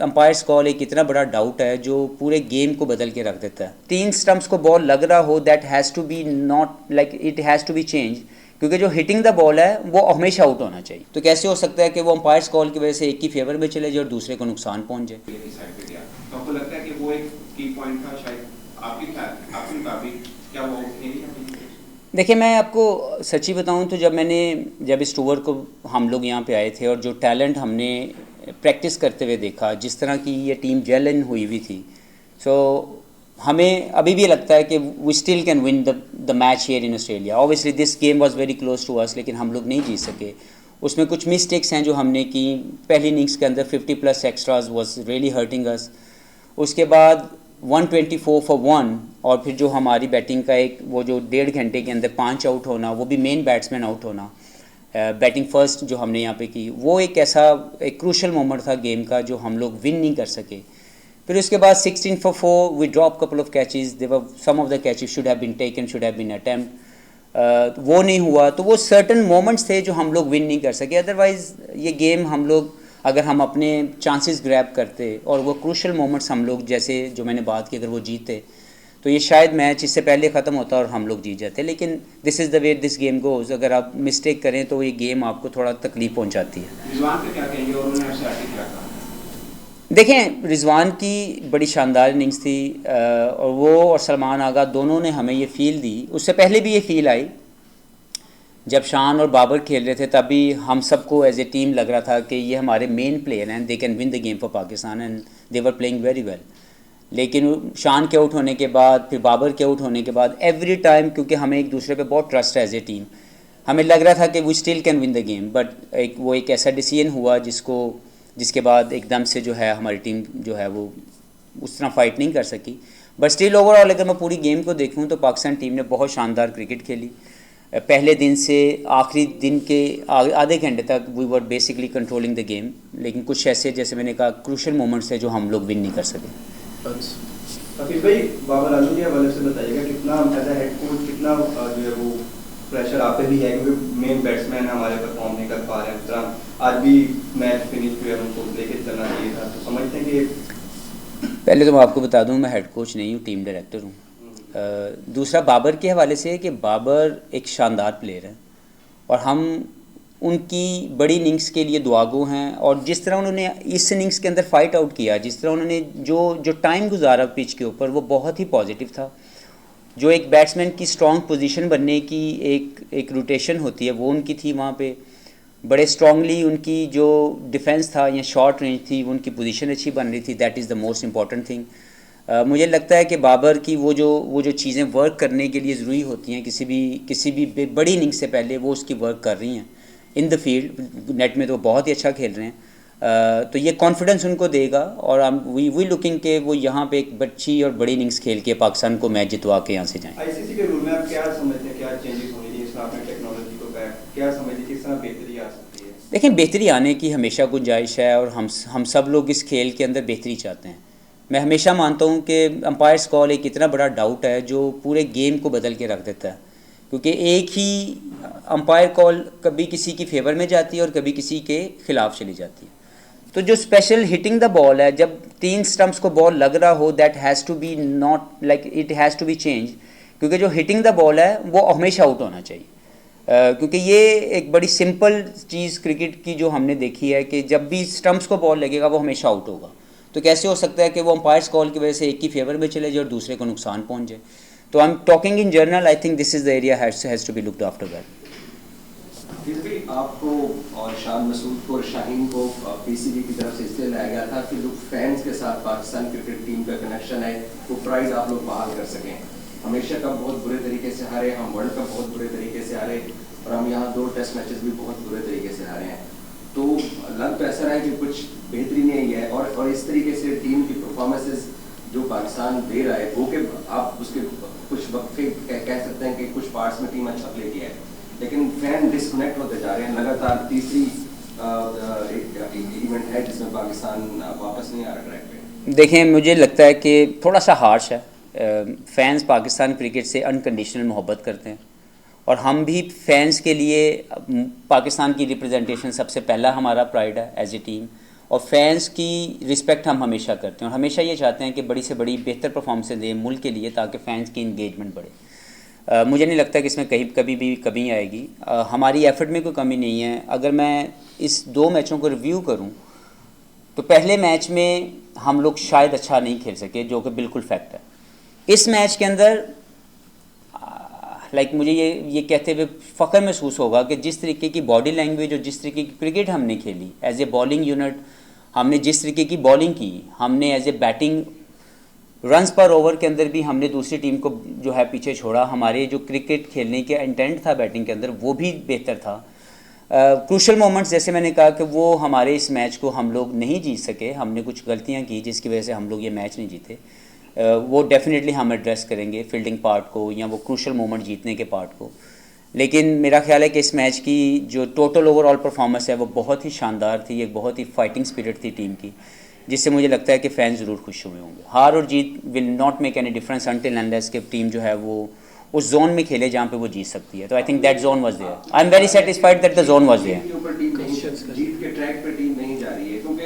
Umpires call एक इतना बड़ा डाउट है जो पूरे गेम को बदल के रख देता है। 3 स्टंप्स को बॉल लग रहा हो, that has to be not like it has to be change, क्योंकि जो हिटिंग द बॉल है वो हमेशा आउट होना चाहिए। तो कैसे हो सकता है कि वो अंपायर्स कॉल की वजह से एक की फेवर में चले जाए और दूसरे को नुकसान पहुंच जाए। तो आपको लगता है कि वो एक की पॉइंट था शायद आपके मुताबिक, क्या वो देखिए, मैं आपको सच्ची बताऊं तो जब इस टूर को हम लोग यहाँ पे आए थे और जो टैलेंट हमने प्रैक्टिस करते हुए देखा, जिस तरह की ये टीम जेल इन हुई हुई थी, सो हमें अभी भी लगता है कि we still can win the match here in Australia. Obviously this game was very close to us, लेकिन हम लोग नहीं जीत सके। उसमें कुछ मिस्टेक्स हैं जो हमने की। पहली इनिंग्स के अंदर 50+ एक्स्ट्राज वाज रियली हर्टिंग अस। उसके बाद 124 फॉर 1, और फिर जो हमारी बैटिंग का एक वो जो 1.5 घंटे के अंदर 5 आउट होना, वो भी मेन बैट्समैन आउट होना, बैटिंग फर्स्ट जो हमने यहाँ पे की, वो एक ऐसा एक क्रूशल मोमेंट था गेम का जो हम लोग विन नहीं कर सके। फिर उसके बाद 16 for 4 we drop couple of catches, they were some of the catches should have been taken, should have been attempt, वो नहीं हुआ। तो वो सर्टन मोमेंट्स थे जो हम लोग विन नहीं कर सके। अदरवाइज़ ये गेम हम लोग, अगर हम अपने चांसेस ग्रैब करते और वो क्रूशल मोमेंट्स हम लोग, जैसे जो मैंने बात की, अगर वो जीते तो ये शायद मैच इससे पहले ख़त्म होता और हम लोग जीत जाते। लेकिन this is the way this game goes. अगर आप मिस्टेक करें तो ये गेम आपको थोड़ा तकलीफ पहुंचाती है। रिजवान पे क्या कहेंगे और उन्होंने आपसे आगे क्या कहा? देखें, रिजवान की बड़ी शानदार इनिंग्स थी, और वो और सलमान आगा दोनों ने हमें ये फ़ील दी। उससे पहले भी ये फ़ील आई जब शान और बाबर खेल रहे थे, तभी हम सबको एज ए टीम लग रहा था कि ये हमारे मेन प्लेयर हैं, they can win the game for Pakistan, and they were playing very well. लेकिन शान के आउट होने के बाद, फिर बाबर के आउट होने के बाद, एवरी टाइम, क्योंकि हमें एक दूसरे पे बहुत ट्रस्ट है एज ए टीम, हमें लग रहा था कि we still can win the game. But एक ऐसा डिसीजन हुआ जिसके बाद एकदम से जो है हमारी टीम जो है वो उस तरह फाइट नहीं कर सकी। बट स्टिल ओवरऑल अगर मैं पूरी गेम को देखूं तो पाकिस्तान टीम ने बहुत शानदार क्रिकेट खेली। पहले दिन से आखिरी दिन के आधे घंटे तक we were basically controlling the game, लेकिन कुछ ऐसे, जैसे मैंने कहा, क्रूशल मोमेंट्स है जो हम लोग विन नहीं कर सके। हफीज भाई, बाबर आजम के हवाले से बताइएगा, कितना एज ए हेड कोच कितना जो है वो प्रेशर आप पे भी है, क्योंकि मेन बैट्समैन हमारे परफॉर्म नहीं कर पा रहे हैं। तरह आज भी मैच फिनिश पे उनको लेके चलना चाहिए था, तो समझते हैं कि पहले तो मैं आपको बता दूं, मैं हेड कोच नहीं हूँ, टीम डायरेक्टर हूँ। दूसरा, बाबर के हवाले से है कि बाबर एक शानदार प्लेयर है और हम उनकी बड़ी इनिंग्स के लिए दुआगो हैं। और जिस तरह उन्होंने इस इनिंग्स के अंदर फाइट आउट किया, जिस तरह उन्होंने जो टाइम गुजारा पिच के ऊपर, वो बहुत ही पॉजिटिव था। जो एक बैट्समैन की स्ट्रॉन्ग पोजीशन बनने की एक रोटेशन होती है, वो उनकी थी वहाँ पे। बड़े स्ट्रांगली उनकी जो डिफेंस था या शॉर्ट रेंज थी, वो उनकी पोजीशन अच्छी बन रही थी। That is the most important thing. मुझे लगता है कि बाबर की वो जो चीज़ें वर्क करने के लिए ज़रूरी होती हैं किसी भी बड़ी इनिंग से पहले, वो उसकी वर्क कर रही हैं इन द फील्ड। नेट में तो बहुत ही अच्छा खेल रहे हैं। तो ये कॉन्फिडेंस उनको देगा, और हम वी लुकिंग के वो यहाँ पे एक बच्ची और बड़ी इनिंग्स खेल के पाकिस्तान को मैच जितवा के यहाँ से जाएँ। आईसीसी के रूल में आप क्या समझते हैं, क्या चेंजेस होने चाहिए इसमें? आपने टेक्नोलॉजी को क्या समझते, किस तरह बेहतरी आ सकती है? देखें, बेहतरी आने की हमेशा गुंजाइश है, और हम सब लोग इस खेल के अंदर बेहतरी चाहते हैं। मैं हमेशा मानता हूँ कि अंपायर्स कॉल एक इतना बड़ा डाउट है जो पूरे गेम को बदल के रख देता है, क्योंकि एक ही अंपायर कॉल कभी किसी की फेवर में जाती है और कभी किसी के ख़िलाफ़ चली जाती है। तो जो स्पेशल हिटिंग द बॉल है, जब 3 स्टंप्स को बॉल लग रहा हो, that has to be not like it has to be change, क्योंकि जो हिटिंग द बॉल है वो हमेशा आउट होना चाहिए। क्योंकि ये एक बड़ी सिंपल चीज़ क्रिकेट की जो हमने देखी है कि जब भी स्टंप्स को बॉल लगेगा वो हमेशा आउट होगा। तो कैसे हो सकता है कि वो अंपायर्स कॉल की वजह से एक की फेवर में चले जाए और दूसरे को नुकसान पहुंच जाए। तो I am talking in general, I think this is the area has to be looked after well. फिर भी आपको और शान मसूद को और शाहीन को पीसीबी की तरफ से इसलिए लाया गया था कि जो फैंस के साथ पाकिस्तान क्रिकेट टीम का कनेक्शन है, वो प्राइज़ आप लोग बहाल कर सकें। हमेशा कप बहुत बुरे तरीके से हारे, हम वर्ल्ड कप बहुत बुरे तरीके से हारे, और हम यहाँ 2 टेस्ट मैचेस भी बहुत बुरे तरीके से हारे हैं। तो लग तो ऐसा रहा है कि कुछ बेहतरी नहीं है, और इस तरीके से टीम की परफॉर्मेंसेस जो पाकिस्तान दे रहा है, वो कि आप उसके कुछ वक्फे कह सकते हैं कि कुछ पार्ट्स में टीम अच्छा प्ले किया है, लेकिन फैन डिस्कनेक्ट होते जा रहे हैं। लगातार तीसरी इवेंट है जिसमें पाकिस्तान वापस नहीं आ रहा ट्रैक पे। देखें, मुझे लगता है कि थोड़ा सा हार्श है। फैंस पाकिस्तान क्रिकेट से अनकंडीशनल मोहब्बत करते हैं, और हम भी फैंस के लिए पाकिस्तान की रिप्रेजेंटेशन सबसे पहला हमारा प्राइड है एज ए टीम। और फैंस की रिस्पेक्ट हम हमेशा करते हैं और हमेशा ये चाहते हैं कि बड़ी से बड़ी बेहतर परफॉर्मेंस दें मुल्क के लिए ताकि फ़ैन्स की इंगेजमेंट बढ़े। मुझे नहीं लगता कि इसमें कभी भी कमी आएगी। हमारी एफर्ट में कोई कमी नहीं है। अगर मैं इस 2 मैचों को रिव्यू करूं तो पहले मैच में हम लोग शायद अच्छा नहीं खेल सके, जो कि बिल्कुल फैक्ट है। इस मैच के अंदर मुझे ये कहते हुए फ़ख्र महसूस होगा कि जिस तरीके की बॉडी लैंग्वेज और जिस तरीके की क्रिकेट हमने खेली एज ए बॉलिंग यूनिट, हमने जिस तरीके की बॉलिंग की, हमने एज ए बैटिंग रन्स पर ओवर के अंदर भी हमने दूसरी टीम को जो है पीछे छोड़ा। हमारे जो क्रिकेट खेलने के इंटेंट था बैटिंग के अंदर वो भी बेहतर था। क्रूशल मोमेंट्स जैसे मैंने कहा कि वो हमारे इस मैच को हम लोग नहीं जीत सके, हमने कुछ गलतियां की जिसकी वजह से हम लोग ये मैच नहीं जीते। वो डेफिनेटली हम एड्रेस करेंगे फील्डिंग पार्ट को या वो क्रूशल मोमेंट जीतने के पार्ट को। लेकिन मेरा ख्याल है कि इस मैच की जो टोटल ओवरऑल परफॉर्मेंस है वो बहुत ही शानदार थी, एक बहुत ही फाइटिंग स्पिरिट थी टीम की, जिससे मुझे लगता है कि फ़ैन ज़रूर खुश हुए होंगे। हार और जीत will not make any difference until unless कि टीम जो है वो उस जोन में खेले जहाँ पे वो जीत सकती है। तो I think that zone was there. I am very satisfied that the zone was there. जीत के ट्रैक पे टीम नहीं जा रही है क्योंकि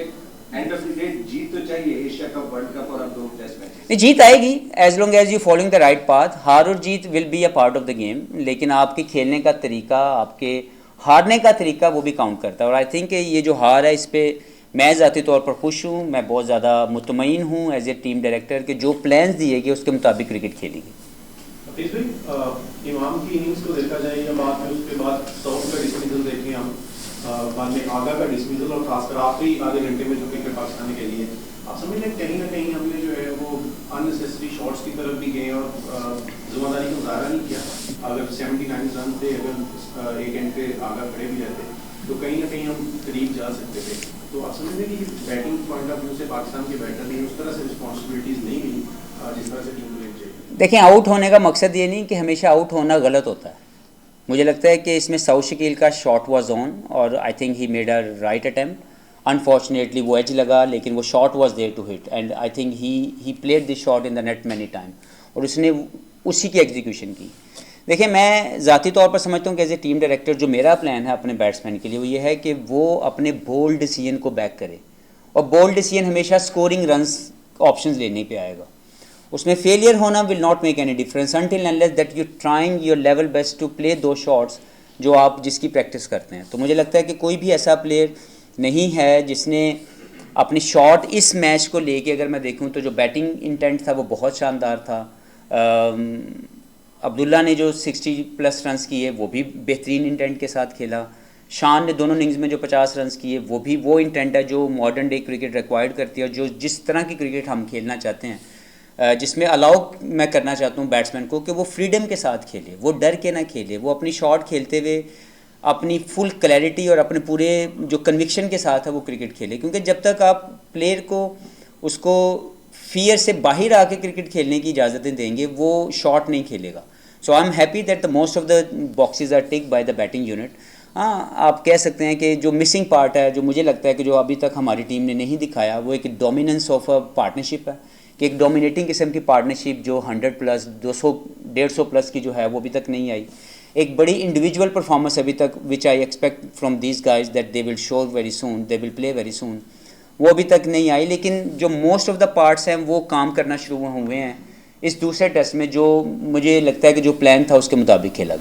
एंड ऑफ द डे जीत तो चाहिए, एशिया कप, वर्ल्ड कप और अब 2 टेस्ट मैच। नहीं, जीत आएगी as long as you following the right path. हार और जीत will be a part of the game, लेकिन आपके खेलने का तरीका, आपके हारने का तरीका वो भी काउंट करता है। और आई थिंक ये जो हार है इस पर मैं ज़ाती तौर पर खुश हूँ, मैं बहुत ज़्यादा मुतमईन हूँ एज ए टीम डायरेक्टर के जो प्लान्स दिए गए उसके मुताबिक क्रिकेट खेलेंगे। हफीज भाई, इमाम की इनिंग्स को देखा जाए या बाद में उसके बाद साउथ का डिसमिसल देखें हम, बाद में आगा का डिसमिसल और खासकर आखिरी आधे घंटे में जो क्रिकेट पाकिस्तान के लिए, आप समझ लें कहीं ना कहीं हमने जो है वो अननेसेसरी शॉट्स की तरफ भी गए और जिम्मेदारी का मुजाहरा नहीं किया। अगर 79 रन थे, अगर एक एंड पे आगा खड़े भी रहते तो कहीं ना कहीं हम करीब जा सकते थे। तो आप समझ लें कि बैटिंग पॉइंट ऑफ व्यू से पाकिस्तान के बैटर ने उस तरह से रिस्पॉन्सिबिलिटीज़ नहीं मिली जिस तरह से टीम को लेनी चाहिए। देखें, आउट होने का मकसद ये नहीं कि हमेशा आउट होना गलत होता है। मुझे लगता है कि इसमें सऊद शकील का शॉट वाज ऑन और I think he made a right attempt. Unfortunately वो एज लगा, लेकिन वो shot was there to hit and I think he played this shot in the net many time और उसने उसी की एग्जीक्यूशन की। देखिए, मैं ज़ाती तौर पर समझता हूँ कि एज ए टीम डायरेक्टर जो मेरा प्लान है अपने बैट्समैन के लिए वो ये है कि वो अपने बोल्ड डिसीजन को बैक करे और बोल्ड डिसीजन हमेशा स्कोरिंग रन्स ऑप्शंस लेने पे आएगा। उसमें फेलियर होना will not make any difference until unless that you trying your level best to play दो शॉट्स जो आप जिसकी प्रैक्टिस करते हैं। तो मुझे लगता है कि कोई भी ऐसा प्लेयर नहीं है जिसने अपनी शॉट इस मैच को लेके, अगर मैं देखूं तो जो बैटिंग इंटेंट था वो बहुत शानदार था। अब्दुल्ला ने जो 60+ रन्स किए वो भी बेहतरीन इंटेंट के साथ खेला। शान ने दोनों इनिंग्स में जो 50 रन्स किए वो भी वो इंटेंट है जो मॉडर्न डे क्रिकेट रिक्वायर्ड करती है और जो जिस तरह की क्रिकेट हम खेलना चाहते हैं, जिसमें अलाउ मैं करना चाहता हूँ बैट्समैन को कि वो फ्रीडम के साथ खेले, वो डर के ना खेले, वो अपनी शॉट खेलते हुए अपनी फुल क्लैरिटी और अपने पूरे जो कन्विक्शन के साथ है वो क्रिकेट खेले। क्योंकि जब तक आप प्लेयर को उसको फियर से बाहर आके क्रिकेट खेलने की इजाज़तें देंगे वो शॉट नहीं खेलेगा। So I am happy that the most of the boxes are tick by the batting unit. हाँ, आप कह सकते हैं कि जो मिसिंग पार्ट है, जो मुझे लगता है कि जो अभी तक हमारी टीम ने नहीं दिखाया, वो एक डोमिनेंस ऑफ अ पार्टनरशिप है कि एक डोमिनेटिंग किस्म की पार्टनरशिप जो 100+, 200, 150+ की जो है वो अभी तक नहीं आई। एक बड़ी इंडिविजुअल परफॉर्मेंस अभी तक which I expect from these guys that they will show very soon, they will play very soon, वो अभी तक नहीं आई। लेकिन जो मोस्ट ऑफ द पार्ट्स हैं वो काम करना शुरू हुए हैं इस दूसरे टेस्ट में, जो मुझे लगता है कि जो प्लान था उसके मुताबिक खेला।